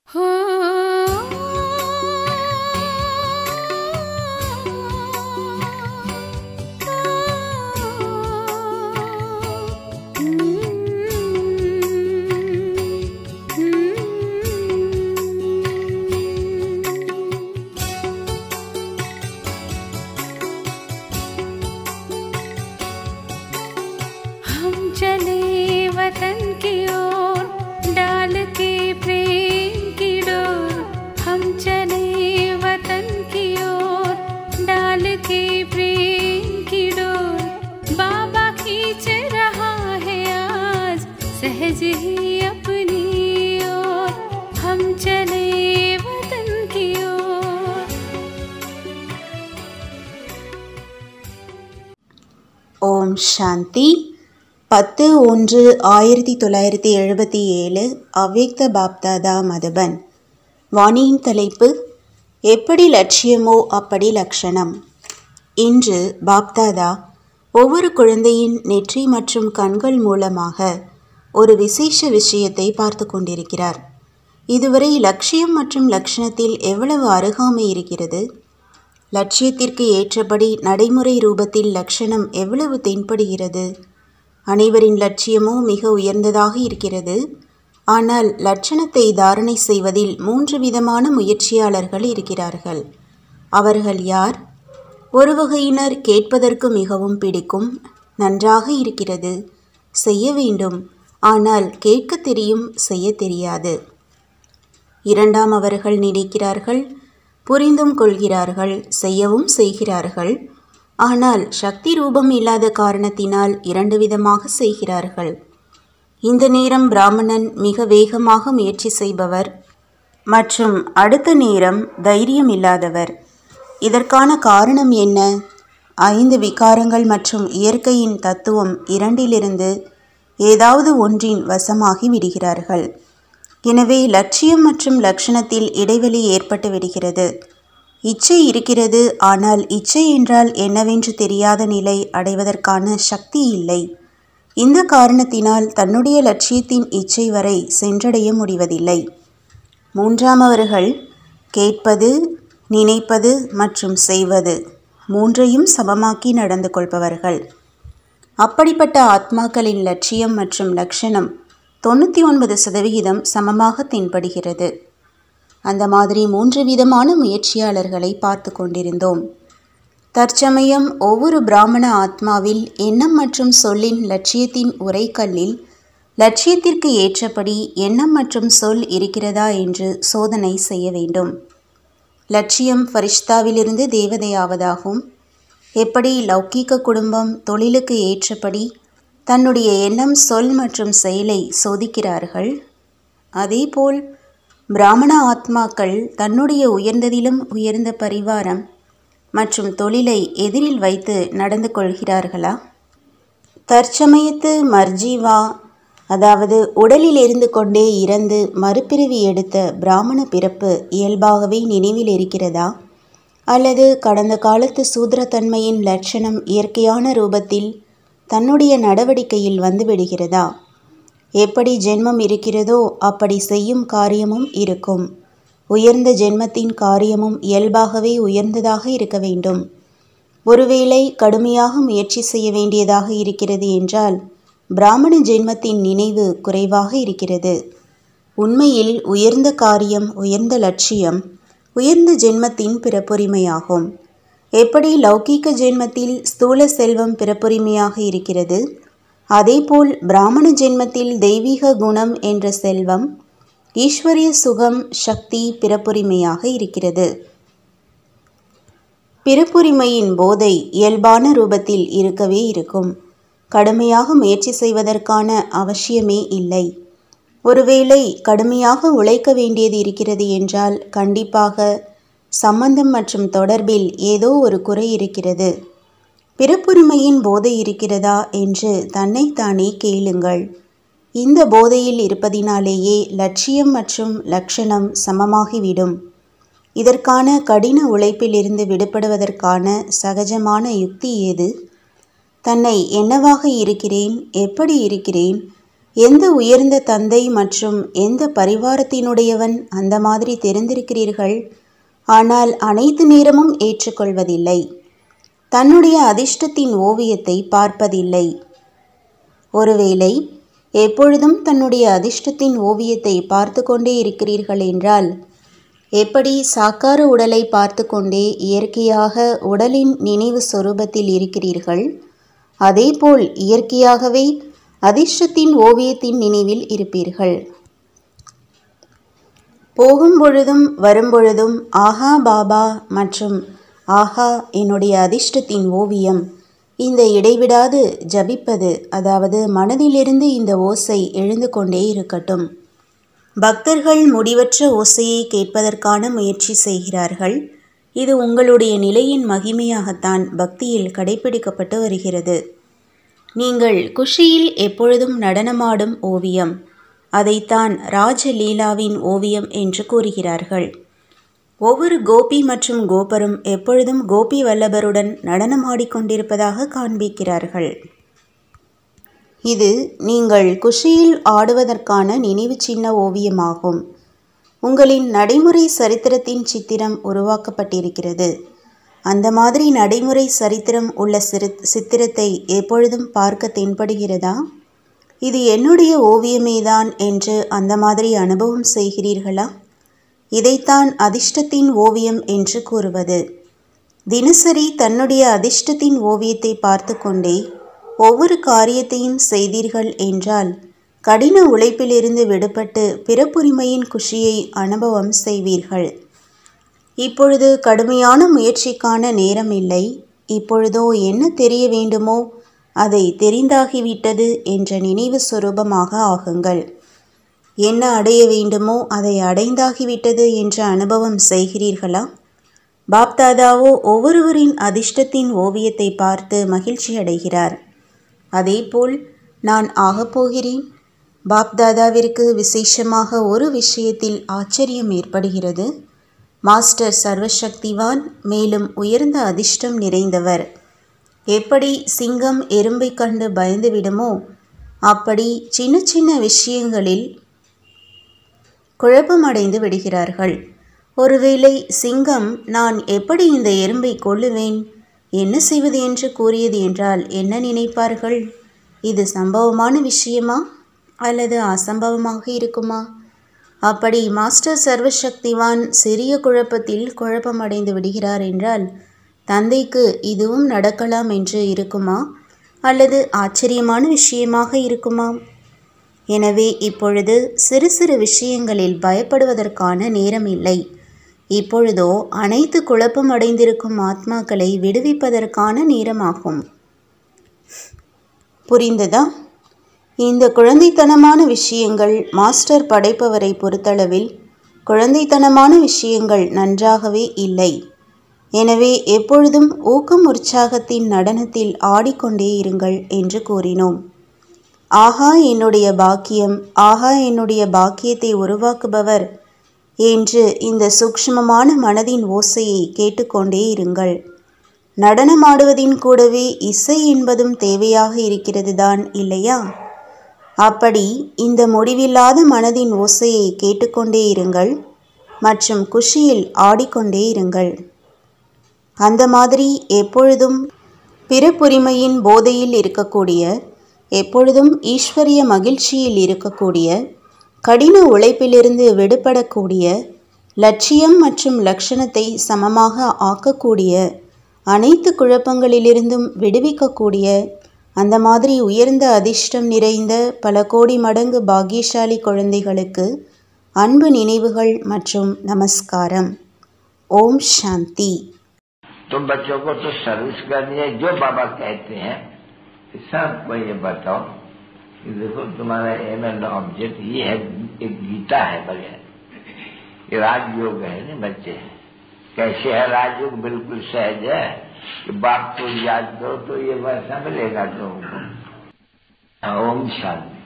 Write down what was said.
चले वतन की ओर डाल के प्रेम की डोर, हम चले वतन की ओर डाल के प्रेम की डोर, बाबा खींच रहा है आज सहज ही अपनी ओर, हम चले वतन की ओर। ओम शांति 10-1-1977 அவ்யக்த பாப்தாதா மதுபன். வாணியின் தலைப்பு எப்படி லட்சியமோ அப்படி லட்சணம். இன்று பாப்தாதா ஒவ்வொரு குழந்தையின் நெற்றி மற்றும் கண்கள் மூலமாக ஒரு விசேஷ விஷயத்தை பார்த்து கொண்டிருக்கிறார். இதுவரை லட்சியம் மற்றும் லட்சணத்தில் எவ்வளவு அருகாமை இருக்கிறது? லட்சியத்திற்கு ஏற்றபடி நடைமுறை ரூபத்தில் லட்சணம் எவ்வளவு தென்படுகிறது? அனைவரின் லட்சியமோ மிக உயர்ந்ததாக இருக்கிறது. ஆனால் லட்சணத்தை தாரணை செய்வதில் 3 விதமான முயற்சியாளர்கள் இருக்கிறார்கள். அவர்கள் யார்? ஒரு வகையினர் கேட்பதற்கு மிகவும் பிடிக்கும், நன்றாக இருக்கிறது, செய்ய வேண்டும், ஆனால் கேட்க தெரியும், செய்ய தெரியாது. இரண்டாம் அவர்கள் நினைக்கிறார்கள், புரிந்தும் கொள்கிறார்கள், செய்யவும் செய்கிறார்கள், ஆனால் சக்தி ரூபம் இல்லாத காரணத்தினால் 2 விதமாக செய்கிறார்கள். இந்த நேரம் பிராமணன் மிக வேகமாக முயற்சி செய்பவர் மற்றும் அடுத்த நேரம் தைரியம் இல்லாதவர். இதற்கான காரணம் என்ன? 5 விகாரங்கள் மற்றும் இயற்கையின் தத்துவம் இரண்டிலிருந்து ஏதாவது ஒன்றின் வசமாகி விடுகிறார்கள். எனவே லட்சியம் மற்றும் லட்சணத்தில் இடைவெளி ஏற்பட்டு விடுகிறது. இச்சை இருக்கிறது, ஆனால் இச்சை என்றால் என்னவென்று தெரியாத நிலை அடைவதற்கான சக்தி இல்லை. இந்த காரணத்தினால் தன்னுடைய லட்சியத்தின் இச்சை வரை சென்றடைய முடிவதில்லை. மூன்றாமவர்கள் கேட்பது, நினைப்பது மற்றும் செய்வது 3ஐயும் சமமாக்கி நடந்து கொள்பவர்கள். அப்படிப்பட்ட ஆத்மாக்களின் லட்சியம் மற்றும் லட்சணம் 99% சமமாக தென்படுகிறது. அந்த மாதிரி 3 விதமான முயற்சியாளர்களை பார்த்து கொண்டிருந்தோம். தற்சமயம் ஒவ்வொரு பிராமண ஆத்மாவில் எண்ணம் மற்றும் சொல்லின் லட்சியத்தின் உரைக்கல்லில் லட்சியத்திற்கு ஏற்றபடி எண்ணம் மற்றும் சொல் இருக்கிறதா என்று சோதனை செய்ய வேண்டும். லட்சியம் ஃபரிஷ்தாவிலிருந்து தேவதையாவதாகும். எப்படி லௌகீக குடும்பம் தொழிலுக்கு ஏற்றபடி தன்னுடைய எண்ணம், சொல் மற்றும் செயலை சோதிக்கிறார்கள், அதேபோல் பிராமண ஆத்மாக்கள் தன்னுடைய உயர்ந்ததிலும் உயர்ந்த பரிவாரம் மற்றும் தொழிலை எதிரில் வைத்து நடந்து கொள்கிறார்களா? தற்சமயத்து மர்ஜீவா, அதாவது உடலில் இருந்து கொண்டே இறந்து மறுபிறவி எடுத்த பிராமண பிறப்பு இயல்பாகவே நினைவில் இருக்கிறதா? அல்லது கடந்த காலத்து சூத்திரத்தன்மையின் லட்சணம் இயற்கையான ரூபத்தில் தன்னுடைய நடவடிக்கையில் வந்துவிடுகிறதா? எப்படி ஜென்மம் இருக்கிறதோ அப்படி செய்யும் காரியமும் இருக்கும். உயர்ந்த ஜென்மத்தின் காரியமும் இயல்பாகவே உயர்ந்ததாக இருக்க வேண்டும். ஒருவேளை கடுமையாக முயற்சி செய்ய வேண்டியதாக இருக்கிறது என்றால் பிராமண ஜென்மத்தின் நினைவு குறைவாக இருக்கிறது. உண்மையில் உயர்ந்த காரியம், உயர்ந்த லட்சியம் உயர்ந்த ஜென்மத்தின் பிறப்புரிமையாகும். எப்படி லௌகீக ஜென்மத்தில் ஸ்தூல செல்வம் பிறப்புரிமையாக இருக்கிறது, அதேபோல் பிராமண ஜென்மத்தில் தெய்வீக குணம் என்ற செல்வம், ஈஸ்வரிய சுகம், சக்தி பிறப்புரிமையாக இருக்கிறது. பிறப்புரிமையின் போதை இயல்பான ரூபத்தில் இருக்கவே இருக்கும். கடுமையாக முயற்சி செய்வதற்கான அவசியமே இல்லை. ஒருவேளை கடுமையாக உழைக்க வேண்டியது இருக்கிறது என்றால் கண்டிப்பாக சம்பந்தம் மற்றும் தொடர்பில் ஏதோ ஒரு குறை இருக்கிறது. பிறப்புரிமையின் போதை இருக்கிறதா என்று தன்னைத்தானே கேளுங்கள். இந்த போதையில் இருப்பதினாலேயே லட்சியம் மற்றும் லட்சணம் சமமாகிவிடும். இதற்கான கடின உழைப்பிலிருந்து விடுபடுவதற்கான சகஜமான யுக்தி ஏது? தன்னை என்னவாக இருக்கிறேன், எப்படி இருக்கிறேன், எந்த உயர்ந்த தந்தை மற்றும் எந்த பரிவாரத்தினுடையவன் அந்த மாதிரி தெரிந்திருக்கிறீர்கள், ஆனால் அனைத்து நேரமும் ஏற்றுக்கொள்வதில்லை. தன்னுடைய அதிர்ஷ்டத்தின் ஓவியத்தை பார்ப்பதில்லை. ஒருவேளை எப்பொழுதும் தன்னுடைய அதிர்ஷ்டத்தின் ஓவியத்தை பார்த்து கொண்டே இருக்கிறீர்கள் என்றால், எப்படி சாக்கார உடலை பார்த்து கொண்டே இயற்கையாக உடலின் நினைவு சொரூபத்தில் இருக்கிறீர்கள், அதேபோல் இயற்கையாகவே அதிர்ஷ்டத்தின் ஓவியத்தின் நினைவில் இருப்பீர்கள். போகும்பொழுதும் வரும்பொழுதும் ஆஹா பாபா மற்றும் ஆஹா என்னுடைய அதிர்ஷ்டத்தின் ஓவியம், இந்த இடைவிடாது ஜபிப்பது, அதாவது மனதிலிருந்து இந்த ஓசை எழுந்து கொண்டே இருக்கட்டும். பக்தர்கள் முடிவற்ற ஓசையை கேட்பதற்கான முயற்சி செய்கிறார்கள். இது உங்களுடைய நிலையின் மகிமையாகத்தான் பக்தியில் கடைபிடிக்கப்பட்டு வருகிறது. நீங்கள் குஷியில் எப்பொழுதும் நடனமாடும் ஓவியம், அதைத்தான் ராஜலீலாவின் ஓவியம் என்று கூறுகிறார்கள். ஒவ்வொரு கோபி மற்றும் கோபரும் எப்பொழுதும் கோபி வல்லபருடன் நடனமாடிக்கொண்டிருப்பதாக காண்பிக்கிறார்கள். இது நீங்கள் குஷியில் ஆடுவதற்கான நினைவு சின்ன ஓவியமாகும். உங்களின் நடைமுறை சரித்திரத்தின் சித்திரம் உருவாக்கப்பட்டிருக்கிறது. அந்த மாதிரி நடைமுறை சரித்திரம் உள்ள சித்திரத்தை எப்பொழுதும் பார்க்க தென்படுகிறதா? இது என்னுடைய ஓவியமேதான் என்று அந்த மாதிரி அனுபவம் செய்கிறீர்களா? இதைத்தான் அதிர்ஷ்டத்தின் ஓவியம் என்று கூறுவது. தினசரி தன்னுடைய அதிர்ஷ்டத்தின் ஓவியத்தை பார்த்து கொண்டே ஒவ்வொரு காரியத்தையும் செய்தீர்கள் என்றால், கடின உழைப்பிலிருந்து விடுபட்டு பிறப்புரிமையின் குஷியை அனுபவம் செய்வீர்கள். இப்பொழுது கடுமையான முயற்சிக்கான நேரம் இல்லை. இப்பொழுதோ என்ன தெரிய வேண்டுமோ அதை தெரிந்தாகிவிட்டது என்ற நினைவு சொரூபமாக ஆகுங்கள். என்ன அடைய வேண்டுமோ அதை அடைந்தாகிவிட்டது என்ற அனுபவம் செய்கிறீர்களா? பாப்தாதாவோ ஒவ்வொருவரின் அதிர்ஷ்டத்தின் ஓவியத்தை பார்த்து மகிழ்ச்சி அடைகிறார். அதேபோல் நான் ஆகப்போகிறேன். பாப்தாதாவிற்கு விசேஷமாக ஒரு விஷயத்தில் ஆச்சரியம் ஏற்படுகிறது. மாஸ்டர் சர்வசக்திவான், மேலும் உயர்ந்த அதிர்ஷ்டம் நிறைந்தவர். எப்படி சிங்கம் எறும்பை கண்டு பயந்து விடுமோ, அப்படி சின்ன சின்ன விஷயங்களில் குழப்பமடைந்து விடுகிறார்கள். ஒருவேளை சிங்கம் நான் எப்படி இந்த எறும்பை கொல்லுவேன், என்ன செய்வது என்று கூறியது என்றால் என்ன நினைப்பார்கள்? இது சம்பவமான விஷயமா அல்லது அசம்பவமாக இருக்குமா? அப்படி மாஸ்டர் சர்வசக்திவான் சிறிய குழப்பத்தில் குழப்பமடைந்து விடுகிறார் என்றால், தந்தைக்கு இதுவும் நடக்கலாம் என்று இருக்குமா அல்லது ஆச்சரியமான விஷயமாக இருக்குமா? எனவே இப்பொழுது சிறு சிறு விஷயங்களில் பயப்படுவதற்கான நேரம் இல்லை. இப்பொழுதோ அனைத்து குழப்பம் அடைந்திருக்கும் ஆத்மாக்களை விடுவிப்பதற்கான நேரமாகும். புரிந்ததா? இந்த குழந்தைத்தனமான விஷயங்கள் மாஸ்டர் படைப்பவரை பொறுத்தளவில் குழந்தைத்தனமான விஷயங்கள் நன்றாகவே இல்லை. எனவே எப்பொழுதும் ஊக்கம் உற்சாகத்தின் நடனத்தில் ஆடிக்கொண்டே இருங்கள் என்று கூறினோம். ஆஹா என்னுடைய பாக்கியம், ஆஹா என்னுடைய பாக்கியத்தை உருவாக்குபவர் என்று இந்த சூக்ஷ்மமான மனதின் ஓசையை கேட்டுக்கொண்டே இருங்கள். நடனமாடுவதின் கூடவே இசை என்பதும் தேவையாக இருக்கிறது தான் இல்லையா? அப்படி இந்த முடிவில்லாத மனதின் ஓசையை கேட்டுக்கொண்டே இருங்கள் மற்றும் குஷியில் ஆடிக்கொண்டே இருங்கள். அந்த மாதிரி எப்பொழுதும் பிறப்புரிமையின் போதையில் இருக்கக்கூடிய, எப்பொழுதும் ஈஸ்வரிய மகிழ்ச்சியில் இருக்கக்கூடிய, கடின உழைப்பிலிருந்து விடுபடக்கூடிய, லட்சியம் மற்றும் லட்சணத்தை சமமாக ஆக்கக்கூடிய, அனைத்து குழப்பங்களிலிருந்தும் விடுவிக்கக்கூடிய, அந்த மாதிரி உயர்ந்த அதிர்ஷ்டம் நிறைந்த பல கோடி மடங்கு பாக்கியசாலி குழந்தைகளுக்கு அன்பு நினைவுகள் மற்றும் நமஸ்காரம். ஓம் சாந்தி. तुम बच्चों को तो सर्विस करनी है, जो बाबा कहते हैं सबको ये बताओ कि देखो तुम्हारा एम एंड ऑब्जेक्ट ये है, एक गीता है बगैर, ये राजयोग है ना बच्चे। कैसे है राजयोग? बिल्कुल सहज है कि बाप को याद करो तो ये वैसा मिलेगा तुमको। ओम शांति।